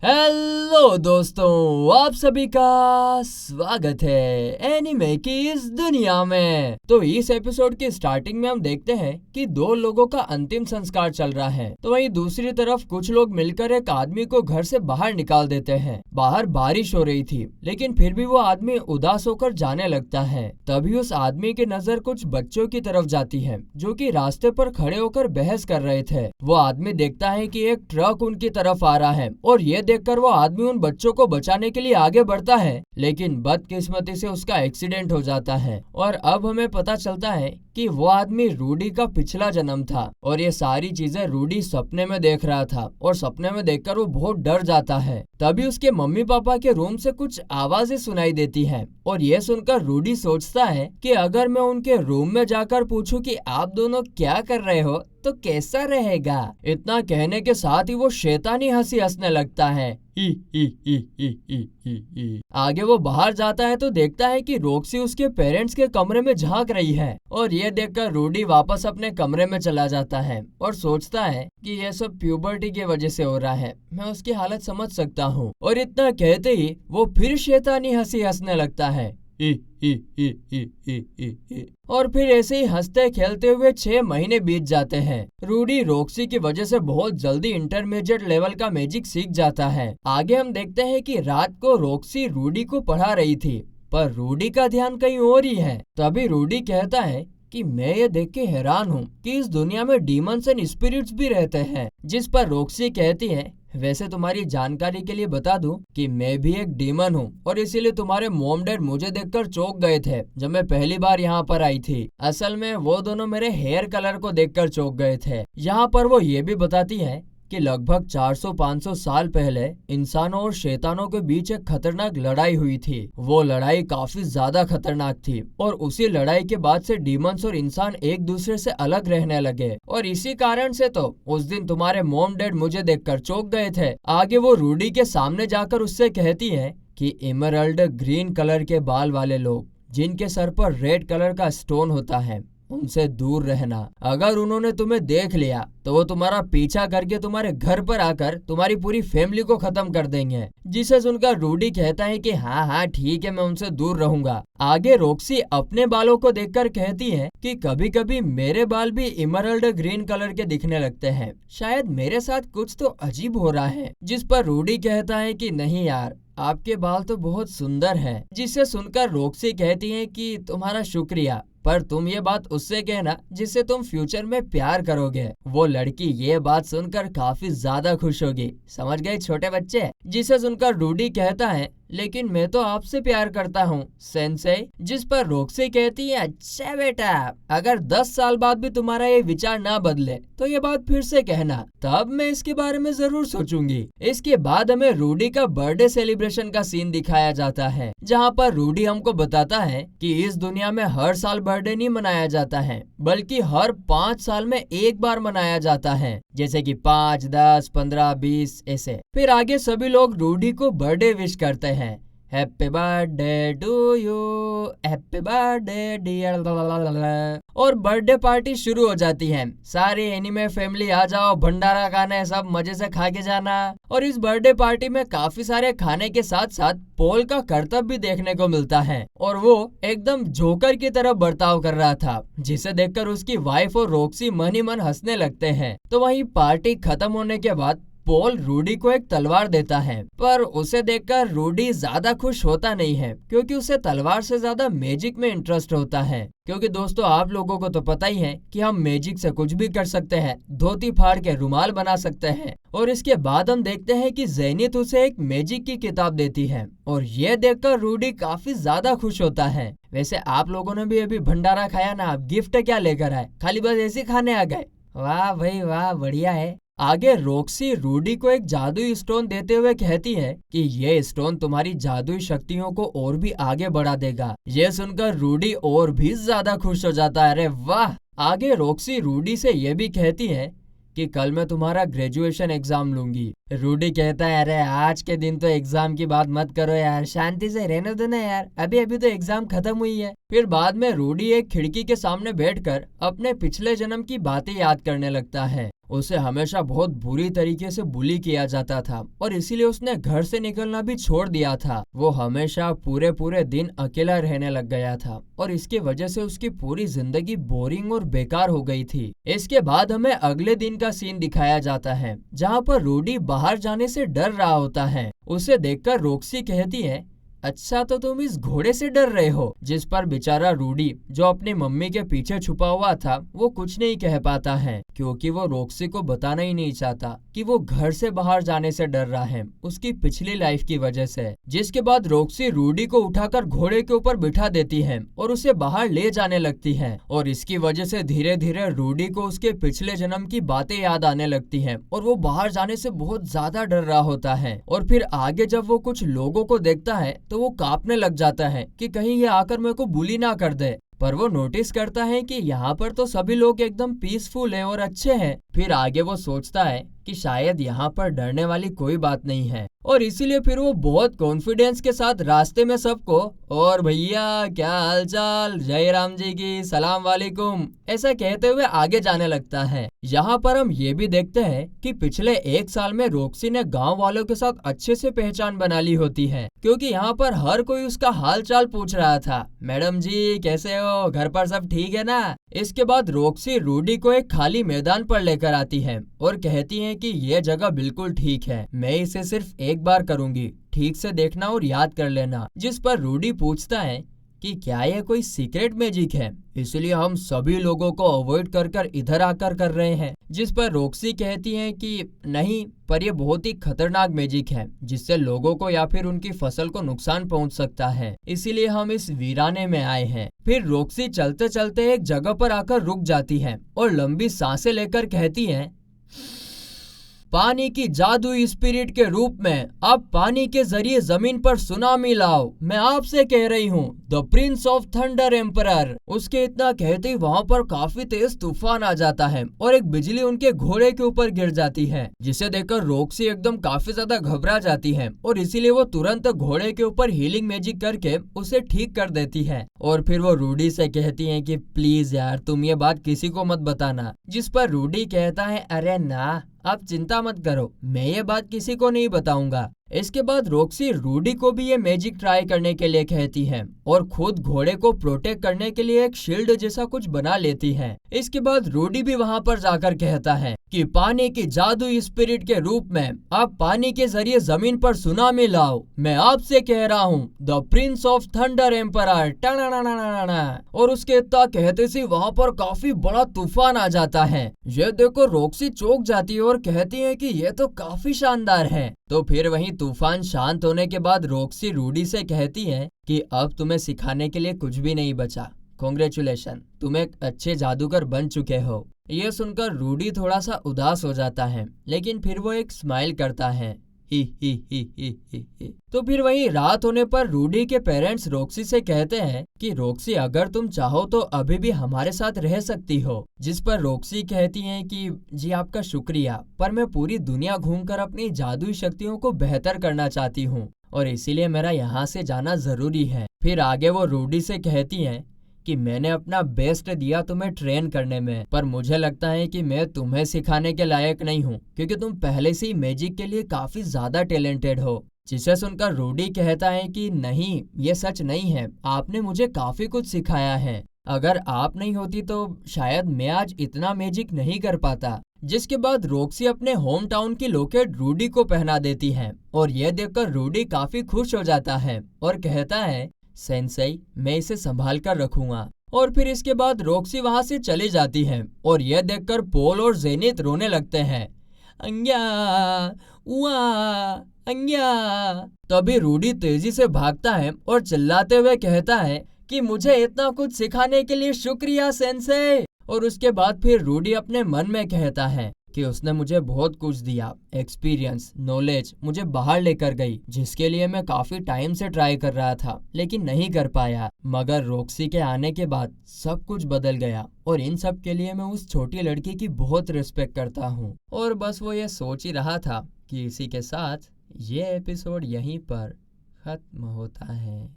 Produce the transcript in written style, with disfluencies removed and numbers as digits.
Hello दोस्तों, आप सभी का स्वागत है एनीमे की इस दुनिया में। तो इस एपिसोड की स्टार्टिंग में हम देखते हैं कि दो लोगों का अंतिम संस्कार चल रहा है, तो वहीं दूसरी तरफ कुछ लोग मिलकर एक आदमी को घर से बाहर निकाल देते हैं। बाहर बारिश हो रही थी, लेकिन फिर भी वो आदमी उदास होकर जाने लगता है। तभी उस आदमी की नजर कुछ बच्चों की तरफ जाती है जो कि रास्ते पर खड़े होकर बहस कर रहे थे। वो आदमी देखता है कि एक ट्रक उनकी तरफ आ रहा है और ये देखकर वो आदमी उन बच्चों को बचाने के लिए आगे बढ़ता है, लेकिन बदकिस्मती से उसका एक्सीडेंट हो जाता है। और अब हमें पता चलता है कि वो आदमी रूडी का पिछला जन्म था और ये सारी चीजें रूडी सपने में देख रहा था और सपने में देखकर वो बहुत डर जाता है। तभी उसके मम्मी पापा के रूम से कुछ आवाजें सुनाई देती हैं और ये सुनकर रूडी सोचता है कि अगर मैं उनके रूम में जाकर पूछूं कि आप दोनों क्या कर रहे हो तो कैसा रहेगा। इतना कहने के साथ ही वो शैतानी हंसी हंसने लगता है। ही ही ही ही ही ही ही। आगे वो बाहर जाता है तो देखता है कि रॉक्सी उसके पेरेंट्स के कमरे में झांक रही है और ये देखकर रूडी वापस अपने कमरे में चला जाता है और सोचता है कि ये सब प्यूबर्टी की वजह से हो रहा है, मैं उसकी हालत समझ सकता हूँ। और इतना कहते ही वो फिर शैतानी हंसी हंसने लगता है। ही ही ही ही ही ही ही। और फिर ऐसे ही हंसते खेलते हुए 6 महीने बीत जाते हैं। रूडी रॉक्सी की वजह से बहुत जल्दी इंटरमीडिएट लेवल का मैजिक सीख जाता है। आगे हम देखते हैं कि रात को रॉक्सी रूडी को पढ़ा रही थी, पर रूडी का ध्यान कहीं और ही है। तभी रूडी कहता है कि मैं ये देख के हैरान हूँ कि इस दुनिया में डीमंस एंड स्पिरिट्स भी रहते हैं। जिस पर रॉक्सी कहती है, वैसे तुम्हारी जानकारी के लिए बता दूं कि मैं भी एक डीमन हूँ और इसीलिए तुम्हारे मॉम डैड मुझे देखकर चौंक गए थे जब मैं पहली बार यहाँ पर आई थी। असल में वो दोनों मेरे हेयर कलर को देखकर चौंक गए थे। यहाँ पर वो ये भी बताती है कि लगभग 400-500 साल पहले इंसानों और शैतानों के बीच एक खतरनाक लड़ाई हुई थी। वो लड़ाई काफी ज्यादा खतरनाक थी और उसी लड़ाई के बाद से डीमंस और इंसान एक दूसरे से अलग रहने लगे और इसी कारण से तो उस दिन तुम्हारे मॉम डैड मुझे देखकर चौंक गए थे। आगे वो रूडी के सामने जाकर उससे कहती है कि इमरल्ड ग्रीन कलर के बाल वाले लोग जिनके सर पर रेड कलर का स्टोन होता है उनसे दूर रहना। अगर उन्होंने तुम्हें देख लिया तो वो तुम्हारा पीछा करके तुम्हारे घर पर आकर तुम्हारी पूरी फैमिली को खत्म कर देंगे। जिसे सुनकर रूडी कहता है कि हाँ हाँ ठीक है, मैं उनसे दूर रहूंगा। आगे रॉक्सी अपने बालों को देखकर कहती है कि कभी कभी मेरे बाल भी इमरल्ड ग्रीन कलर के दिखने लगते हैं, शायद मेरे साथ कुछ तो अजीब हो रहा है। जिस पर रूडी कहता है कि नहीं यार, आपके बाल तो बहुत सुंदर हैं। जिसे सुनकर रॉक्सी कहती है कि तुम्हारा शुक्रिया, पर तुम ये बात उससे कहना जिससे तुम फ्यूचर में प्यार करोगे। वो लड़की ये बात सुनकर काफी ज्यादा खुश होगी, समझ गए छोटे बच्चे। जिसे सुनकर रूडी कहता है लेकिन मैं तो आपसे प्यार करता हूँ सेंसेई। जिस पर रॉक्सी कहती है अच्छा बेटा, अगर 10 साल बाद भी तुम्हारा ये विचार ना बदले तो ये बात फिर से कहना, तब मैं इसके बारे में जरूर सोचूंगी। इसके बाद हमें रूडी का बर्थडे सेलिब्रेशन का सीन दिखाया जाता है, जहाँ पर रूडी हमको बताता है कि इस दुनिया में हर साल बर्थडे नहीं मनाया जाता है, बल्कि हर 5 साल में एक बार मनाया जाता है, जैसे कि 5, 10, 15, 20 ऐसे। फिर आगे सभी लोग रूडी को बर्थडे विश करते हैं। Happy birthday to you, happy birthday dear, और बर्थडे पार्टी शुरू हो जाती है। सारी एनिमे फैमिली आ जाओ, भंडारा खाना है, सब मजे से खा के जाना। और इस बर्थडे पार्टी में काफी सारे खाने के साथ साथ पॉल का करतब भी देखने को मिलता है और वो एकदम जोकर की तरह बर्ताव कर रहा था, जिसे देखकर उसकी वाइफ और रॉक्सी मन ही मन हंसने लगते हैं। तो वहीं पार्टी खत्म होने के बाद पॉल रूडी को एक तलवार देता है, पर उसे देखकर रूडी ज्यादा खुश होता नहीं है क्योंकि उसे तलवार से ज्यादा मैजिक में इंटरेस्ट होता है। क्योंकि दोस्तों आप लोगों को तो पता ही है कि हम मैजिक से कुछ भी कर सकते हैं, धोती फाड़ के रुमाल बना सकते हैं। और इसके बाद हम देखते हैं कि ज़ेनिथ उसे एक मैजिक की किताब देती है और ये देखकर रूडी काफी ज्यादा खुश होता है। वैसे आप लोगों ने भी अभी भंडारा खाया ना, आप गिफ्ट क्या लेकर आए, खाली बस ऐसे खाने आ गए? वाह भाई वाह, बढ़िया है। आगे रॉक्सी रूडी को एक जादुई स्टोन देते हुए कहती है कि ये स्टोन तुम्हारी जादुई शक्तियों को और भी आगे बढ़ा देगा। ये सुनकर रूडी और भी ज्यादा खुश हो जाता है। अरे वाह। आगे रॉक्सी रूडी से ये भी कहती है कि कल मैं तुम्हारा ग्रेजुएशन एग्जाम लूंगी। रूडी कहता है अरे आज के दिन तो एग्जाम की बात मत करो यार, शांति से रहने दो ना यार, अभी अभी तो एग्जाम खत्म हुई है। फिर बाद में रूडी एक खिड़की के सामने बैठकर अपने पिछले जन्म की बातें याद करने लगता है उसे हमेशा बहुत बुरी तरीके से बुली किया जाता था और इसीलिए उसने घर से निकलना भी छोड़ दिया था। वो हमेशा पूरे पूरे दिन अकेला रहने लग गया था और इसकी वजह से उसकी पूरी जिंदगी बोरिंग और बेकार हो गई थी। इसके बाद हमें अगले दिन का सीन दिखाया जाता है जहाँ पर रूडी बाहर जाने से डर रहा होता है। उसे देखकर रॉक्सी कहती है, अच्छा तो तुम इस घोड़े से डर रहे हो। जिस पर बेचारा रूडी जो अपनी मम्मी के पीछे छुपा हुआ था वो कुछ नहीं कह पाता है क्योंकि वो रॉक्सी को बताना ही नहीं चाहता कि वो घर से बाहर जाने से डर रहा है उसकी पिछली लाइफ की वजह से। जिसके बाद रॉक्सी रूडी को उठाकर घोड़े के ऊपर बिठा देती है और उसे बाहर ले जाने लगती है और इसकी वजह से धीरे धीरे रूडी को उसके पिछले जन्म की बातें याद आने लगती है और वो बाहर जाने से बहुत ज्यादा डर रहा होता है। और फिर आगे जब वो कुछ लोगों को देखता है तो वो कांपने लग जाता है कि कहीं ये आकर मेरे को बुली ना कर दे। पर वो नोटिस करता है कि यहाँ पर तो सभी लोग एकदम पीसफुल हैं और अच्छे हैं। फिर आगे वो सोचता है कि शायद यहाँ पर डरने वाली कोई बात नहीं है और इसीलिए फिर वो बहुत कॉन्फिडेंस के साथ रास्ते में सबको, और भैया क्या हालचाल, जय राम जी की, सलाम वालेकुम, ऐसा कहते हुए आगे जाने लगता है। यहाँ पर हम ये भी देखते हैं कि पिछले 1 साल में रॉक्सी ने गांव वालों के साथ अच्छे से पहचान बना ली होती है क्योंकि यहाँ पर हर कोई उसका हाल चाल पूछ रहा था। मैडम जी कैसे हो, घर पर सब ठीक है ना। इसके बाद रॉक्सी रूडी को एक खाली मैदान पर लेकर आती है और कहती है कि ये जगह बिल्कुल ठीक है, मैं इसे सिर्फ एक बार करूंगी, ठीक से देखना और याद कर लेना। जिस पर रूडी पूछता है कि क्या ये कोई सीक्रेट मैजिक है, इसलिए हम सभी लोगों को अवॉइड कर कर इधर आकर कर रहे हैं। जिस पर रॉक्सी कहती है कि नहीं, पर यह बहुत ही खतरनाक मैजिक है जिससे लोगों को या फिर उनकी फसल को नुकसान पहुंच सकता है, इसीलिए हम इस वीराने में आए हैं। फिर रॉक्सी चलते चलते एक जगह पर आकर रुक जाती है और लंबी सांसें लेकर कहती है, पानी की जादुई स्पिरिट के रूप में अब पानी के जरिए जमीन पर सुनामी लाओ, मैं आपसे कह रही हूँ, the Prince of thunder emperor. उसके इतना कहते ही वहाँ पर काफी तेज तूफान आ जाता है और एक बिजली उनके घोड़े के ऊपर गिर जाती है, जिसे देखकर रॉक्सी एकदम काफी ज्यादा घबरा जाती है और इसीलिए वो तुरंत घोड़े के ऊपर हीलिंग मैजिक करके उसे ठीक कर देती है। और फिर वो रूडी से कहती है कि प्लीज यार तुम ये बात किसी को मत बताना। जिस पर रूडी कहता है, अरे ना, आप चिंता मत करो, मैं ये बात किसी को नहीं बताऊंगा। इसके बाद रॉक्सी रूडी को भी ये मैजिक ट्राई करने के लिए कहती है और खुद घोड़े को प्रोटेक्ट करने के लिए एक शील्ड जैसा कुछ बना लेती है। इसके बाद रूडी भी वहाँ पर जाकर कहता है कि पानी की जादुई स्पिरिट के रूप में आप पानी के जरिए जमीन पर सुनामी लाओ, मैं आपसे कह रहा हूँ, the Prince of thunder emperor. और उसके इतना कहते से वहाँ पर काफी बड़ा तूफान आ जाता है। ये देखो रॉक्सी चौंक जाती है और कहती है कि ये तो काफी शानदार है। तो फिर वहीं तूफान शांत होने के बाद रॉक्सी रूडी से कहती है कि अब तुम्हें सिखाने के लिए कुछ भी नहीं बचा, कॉन्ग्रेचुलेशन, तुम एक अच्छे जादूगर बन चुके हो। ये सुनकर रूडी थोड़ा सा उदास हो जाता है लेकिन फिर वो एक स्माइल करता है, ही ही ही ही ही ही। तो फिर वहीं रात होने पर रूडी के पेरेंट्स रॉक्सी से कहते हैं कि रॉक्सी अगर तुम चाहो तो अभी भी हमारे साथ रह सकती हो। जिस पर रॉक्सी कहती हैं कि जी आपका शुक्रिया, पर मैं पूरी दुनिया घूमकर अपनी जादुई शक्तियों को बेहतर करना चाहती हूँ और इसीलिए मेरा यहाँ से जाना जरूरी है। फिर आगे वो रूडी से कहती हैं कि मैंने अपना बेस्ट दिया तुम्हें ट्रेन करने में, पर मुझे लगता है कि मैं तुम्हें सिखाने के लायक नहीं हूँ क्योंकि तुम पहले से ही मैजिक के लिए काफी ज्यादा टैलेंटेड हो। जिसे सुनकर रूडी कहता है कि नहीं, ये सच नहीं है, आपने मुझे काफी कुछ सिखाया है, अगर आप नहीं होती तो शायद मैं आज इतना मैजिक नहीं कर पाता। जिसके बाद रॉक्सी अपने होम टाउन की लॉकेट रूडी को पहना देती है और यह देखकर रूडी काफी खुश हो जाता है और कहता है, सेंसेई, मैं इसे संभाल कर रखूंगा। और फिर इसके बाद रॉक्सी वहां से चली जाती है और यह देखकर पॉल और जेनिथ रोने लगते हैं, अंग्या उआ अंग्या। तभी रूडी तेजी से भागता है और चिल्लाते हुए कहता है कि मुझे इतना कुछ सिखाने के लिए शुक्रिया सेंसेई। और उसके बाद फिर रूडी अपने मन में कहता है कि उसने मुझे बहुत कुछ दिया, एक्सपीरियंस, नॉलेज मुझे बाहर लेकर गई, जिसके लिए मैं काफी टाइम से ट्राई कर रहा था लेकिन नहीं कर पाया। मगर रॉक्सी के आने के बाद सब कुछ बदल गया और इन सब के लिए मैं उस छोटी लड़की की बहुत रिस्पेक्ट करता हूँ। और बस वो ये सोच ही रहा था कि इसी के साथ ये एपिसोड यहीं पर खत्म होता है।